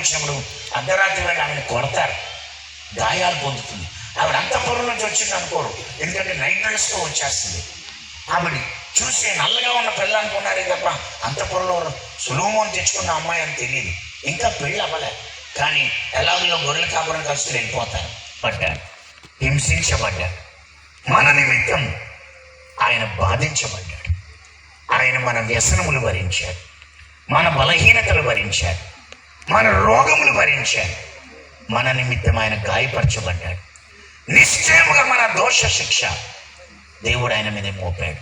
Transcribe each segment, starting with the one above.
వచ్చినప్పుడు అర్ధరాత్రి వేళ ఆమెను కొడతారు, గాయాలు పొందుతుంది. ఆవిడ అంతఃపురం నుంచి వచ్చింది అనుకోరు, ఎందుకంటే నైట్ డ్రెస్తో వచ్చేస్తుంది. ఆవిడ చూసి నల్లగా ఉన్న పిల్ల అనుకున్నారే తప్ప అంతఃపురంలో సులోమోను తెచ్చుకున్న అమ్మాయి అని తెలియదు. ఇంకా పెళ్ళి అవ్వలే, కానీ ఎలాగో గొర్రెల కాపురం కలిసి వెళ్ళిపోతారు. పడ్డాడు, హింసించబడ్డాడు. మన నిమిత్తం ఆయన బాధించబడ్డాడు. ఆయన మన వ్యసనములు భరించాడు, మన బలహీనతలు భరించాడు, మన రోగములు భరించాడు. మన నిమిత్తం ఆయన గాయపరచబడ్డాడు. నిశ్చయముగా మన దోష శిక్ష దేవుడు ఆయన మీద మోపాడు,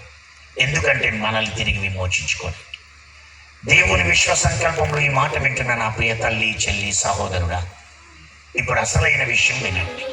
ఎందుకంటే మనల్ని తిరిగి విమోచించుకోండి. దేవుని విశ్వ సంకల్పంలో ఈ మాట వింటున్న నా ప్రియ తల్లి, చెల్లి, సహోదరుడా, ఇప్పుడు అసలైన విషయం వినండి.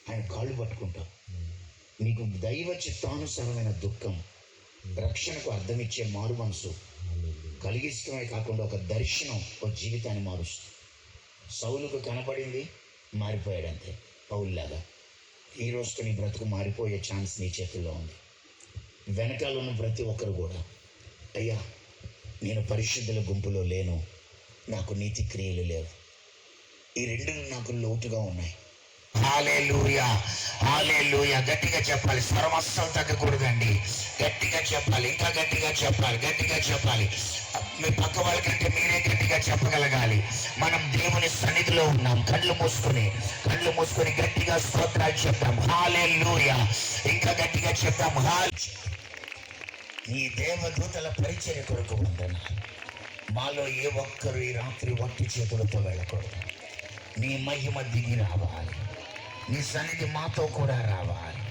ఆయన కాళ్ళు పట్టుకుంటావు. నీకు దైవ చిత్తానుసారమైన దుఃఖం, రక్షణకు అర్థమిచ్చే మారు మనసు కలిగిస్తమే కాకుండా ఒక దర్శనం ఒక జీవితాన్ని మారుస్తుంది. సౌలుకు కనపడింది, మారిపోయాడంతే పౌల్లాగా. ఈ రోజుతో నీ బ్రతుకు మారిపోయే ఛాన్స్ నీ చేతుల్లో ఉంది. వెనకాల ఉన్న ప్రతి ఒక్కరు కూడా, అయ్యా నేను పరిశుద్ధుల గుంపులో లేను, నాకు నీతి క్రియలు లేవు, ఈ రెండు నాకు లోటుగా ఉన్నాయి. హల్లెలూయా, హల్లెలూయా. గట్టిగా చెప్పాలి, స్వరం అస్సలు తగ్గకూడదండి. గట్టిగా చెప్పాలి, ఇంకా గట్టిగా చెప్పాలి, గట్టిగా చెప్పాలి. మీ పక్క వాళ్ళకంటే మీరే గట్టిగా చెప్పగలగాలి. మనం దేవుని సన్నిధిలో ఉన్నాం. కళ్ళు మూసుకొని గట్టిగా స్తోత్రాలు చెప్తాం. హల్లెలూయా. ఇంకా గట్టిగా చెప్తాం. ఈ దేవదూతల పరిచర్య కొరకు వందనాలు. మాలో ఏ ఒక్కరు ఈ రాత్రి వట్టి చేతులతో వెళ్ళకూడదు. నీ మహిమ దిగి రావాలి. నీ సన్నిధి మాతో కూడా రావాలి.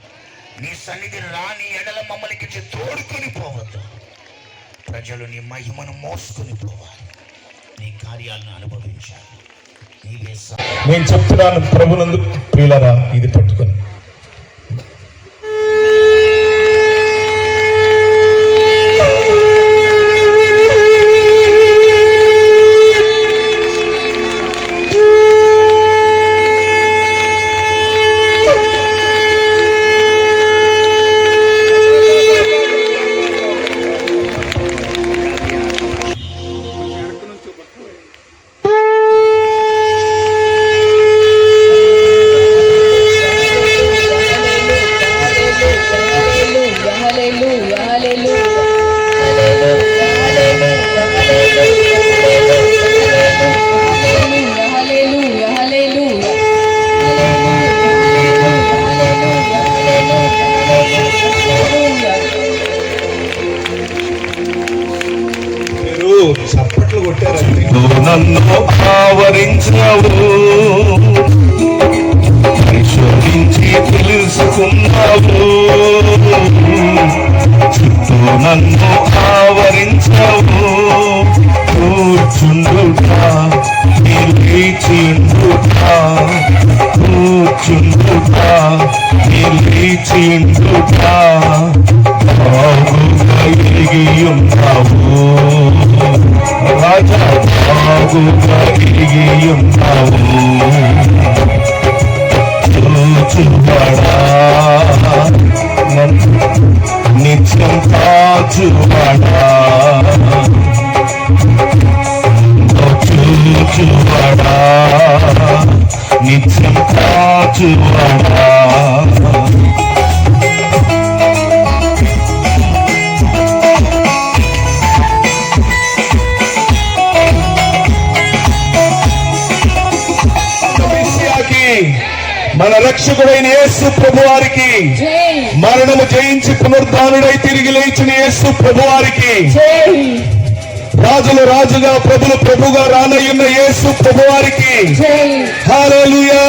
నీ సన్నిధి రాని ఎడల మమ్మల్ని తోడుకొని పోవద్దు. ప్రజలు నీ మహిమను మోసుకొని పోవాలి. నీ కార్యాలను అనుభవించాలి. నీవే. నేను చెప్తున్నాను ప్రభునందు ప్రియులారా, ఇది పట్టుకొని చప్పట్లు కొట్టారంటే నన్ను ఆవరించావు, పరిశోధించి తెలుసుకున్నావు. చుట్టూ నన్ను ఆవరించావు, కూర్చుండుటా నిలిచిండుటా, కూర్చుండుటా నిలిచిండుటా, బాగుగా ఎరిగియున్నావు రాజా, బాగుగా ఎరిగియున్నావు. చూచువాడా నిత్యం కాచువాడా, చూచువాడా నిత్యం కాచువాడా. మన రక్షకుడైన యేసు ప్రభువారికి, మరణము జయించి పునరుద్ధానుడై తిరిగి లేచిన యేసు ప్రభువారికి, రాజుల రాజుగా ప్రభులు ప్రభుగా రానయ్యున్న యేసు ప్రభువారికి హల్లెలూయా.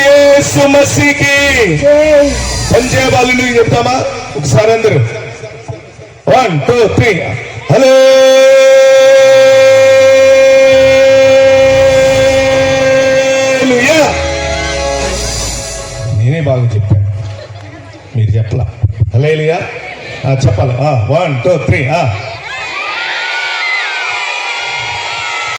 యేసు మసీకి పంజాబాలు చెప్తామా ఒకసారి అందరూ? 1 2 3 హలో. నేనే బాగా చెప్పాను, మీరు చెప్పలా. హల్లెలూయా చెప్పాలి. 1 2 3